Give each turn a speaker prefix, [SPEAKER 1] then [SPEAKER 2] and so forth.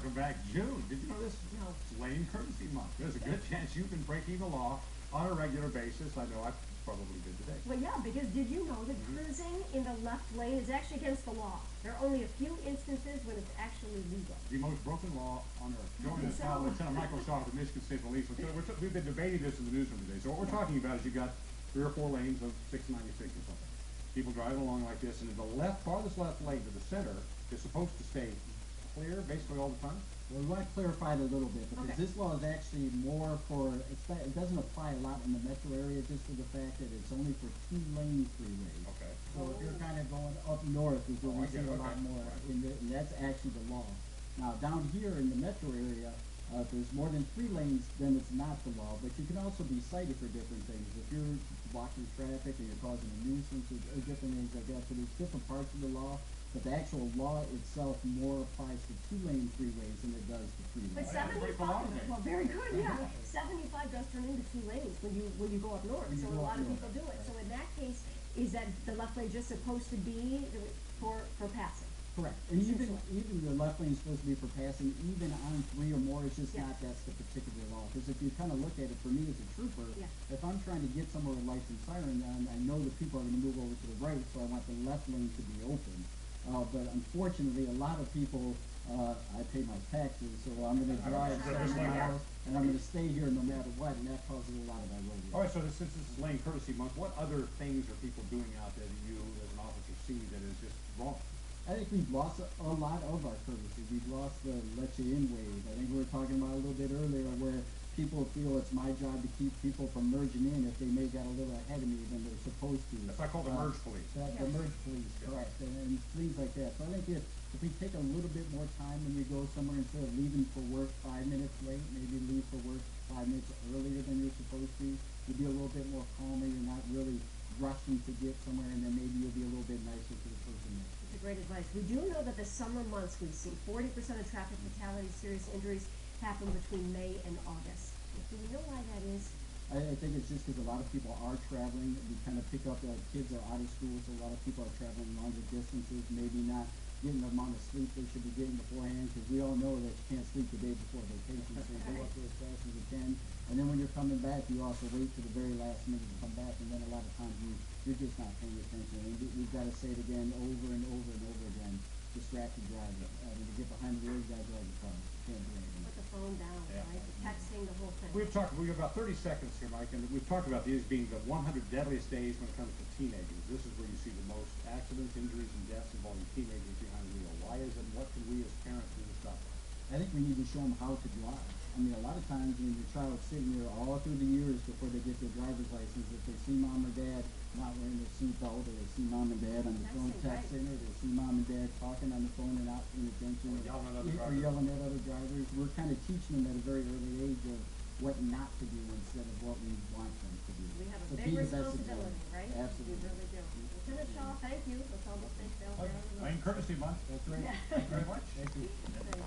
[SPEAKER 1] welcome back. June, did you know this?
[SPEAKER 2] No.
[SPEAKER 1] It's Lane Courtesy Month. There's a good chance you've been breaking the law on a regular basis. I know I probably did today.
[SPEAKER 2] Well, yeah, because did you know that cruising in the left lane is actually against the law? There are only a few instances when it's actually legal.
[SPEAKER 1] The most broken law on earth. Joining us
[SPEAKER 2] So-
[SPEAKER 1] now, Lieutenant Michael Shaw of the Michigan State Police. We've been debating this in the newsroom today. So what we're talking about is you got 3 or 4 lanes of 696 or something. People driving along like this, and in the farthest left lane to the center is supposed to stay clear basically all the time.
[SPEAKER 3] Well, we want to clarify it a little bit, because
[SPEAKER 2] Okay.
[SPEAKER 3] this law is actually more for, it doesn't apply a lot in the metro area, just for the fact that it's only for 2-lane freeways.
[SPEAKER 1] Okay.
[SPEAKER 3] So if you're kind of going up north is where
[SPEAKER 1] Oh,
[SPEAKER 3] we
[SPEAKER 1] I
[SPEAKER 3] see
[SPEAKER 1] get it.
[SPEAKER 3] a lot
[SPEAKER 1] Okay.
[SPEAKER 3] more,
[SPEAKER 1] Right.
[SPEAKER 3] and that's actually the law. Now, down here in the metro area, if there's more than 3 lanes, then it's not the law, but you can also be cited for different things. If you're blocking traffic or you're causing a nuisance or different things like that, so there's different parts of the law. But the actual law itself more applies to 2-lane freeways than it does to 3
[SPEAKER 2] But
[SPEAKER 3] lanes.
[SPEAKER 1] I didn't break the law
[SPEAKER 2] 75,
[SPEAKER 1] today.
[SPEAKER 2] well, very good, yeah. 75 does turn into 2 lanes when you go up north,
[SPEAKER 3] When you
[SPEAKER 2] so
[SPEAKER 3] go
[SPEAKER 2] a
[SPEAKER 3] up
[SPEAKER 2] lot of
[SPEAKER 3] north,
[SPEAKER 2] people do it.
[SPEAKER 3] right.
[SPEAKER 2] So in that case, is that the left lane just supposed to be for passing?
[SPEAKER 3] Correct. And
[SPEAKER 2] Essentially.
[SPEAKER 3] even the left lane is supposed to be for passing, even on 3 or more, it's just
[SPEAKER 2] Yeah.
[SPEAKER 3] not, that's the particular law. Because if you kind of look at it, for me as a trooper,
[SPEAKER 2] Yeah.
[SPEAKER 3] if I'm trying to get somewhere with lights and siren on, I know the people are going to move over to the right, so I want the left lane to be open. But unfortunately, a lot of people, I pay my taxes, so I'm going to drive
[SPEAKER 1] Just
[SPEAKER 3] 7
[SPEAKER 1] like that.
[SPEAKER 3] miles, and I'm going to stay here no matter what, and that causes a lot of our road
[SPEAKER 1] All right,
[SPEAKER 3] rage.
[SPEAKER 1] so since this is Lane Courtesy Month, what other things are people doing out there that you as an officer see that is just wrong?
[SPEAKER 3] I think we've lost a lot of our courtesy. We've lost the let you in wave. I think we were talking about a little bit earlier where people feel it's my job to keep people from merging in if they may got a little ahead of me than they're supposed to.
[SPEAKER 1] That's why I call the merge police.
[SPEAKER 3] The merge police, correct, and things like that. So I think if we take a little bit more time when we go somewhere, instead of leaving for work 5 minutes late, maybe leave for work 5 minutes earlier than you're supposed to, you'll be a little bit more calmer. You're not really rushing to get somewhere, and then maybe you'll be a little bit nicer to the person next to you.
[SPEAKER 2] That's a great advice. We do know that the summer months we see 40% of traffic fatalities, serious injuries happen between May and August. Do we know why that is?
[SPEAKER 3] I think it's just because a lot of people are traveling. We kind of pick up, kids are out of school, so a lot of people are traveling longer distances, maybe not getting the amount of sleep they should be getting beforehand, because we all know that you can't sleep the day before vacation, so you go up there as fast as you can. And then when you're coming back, you also wait to the very last minute to come back, and then a lot of times you're just not paying attention. And we've got to say it again over and over and over again, distracted driving. To get behind the wheel, you got to drive the car. You can't do anything.
[SPEAKER 2] Put the phone down,
[SPEAKER 1] Yeah.
[SPEAKER 2] right? The texting, the whole thing.
[SPEAKER 1] We've have about 30 seconds here, Mike, and we've talked about these being the 100 deadliest days when it comes to teenagers. This is where you see the most accidents, injuries, and deaths involving teenagers behind the wheel. Why is it? What can we as parents do to stop it?
[SPEAKER 3] I think we need to show them how to drive. I mean, a lot of times when your child's sitting there all through the years before they get their driver's license, if they see mom or dad not wearing their seatbelt, or they see mom and dad on the phone
[SPEAKER 2] Texting,
[SPEAKER 3] texting, or they see mom and dad talking on the phone and not paying attention,
[SPEAKER 1] Or yelling at other
[SPEAKER 3] or
[SPEAKER 1] drivers.
[SPEAKER 3] yelling at other drivers, we're kind of teaching them at a very early age of what not to do instead of what we want them to do.
[SPEAKER 2] We have a
[SPEAKER 3] So
[SPEAKER 2] big
[SPEAKER 3] be the best
[SPEAKER 2] responsibility,
[SPEAKER 3] example.
[SPEAKER 2] right?
[SPEAKER 3] Absolutely.
[SPEAKER 2] We really do. Lieutenant Shaw, thank you. Let's almost take Bill down.
[SPEAKER 1] Lane Courtesy Month.
[SPEAKER 3] That's right.
[SPEAKER 2] Yeah.
[SPEAKER 1] Thank you very much.
[SPEAKER 3] Thank you.
[SPEAKER 2] Thanks.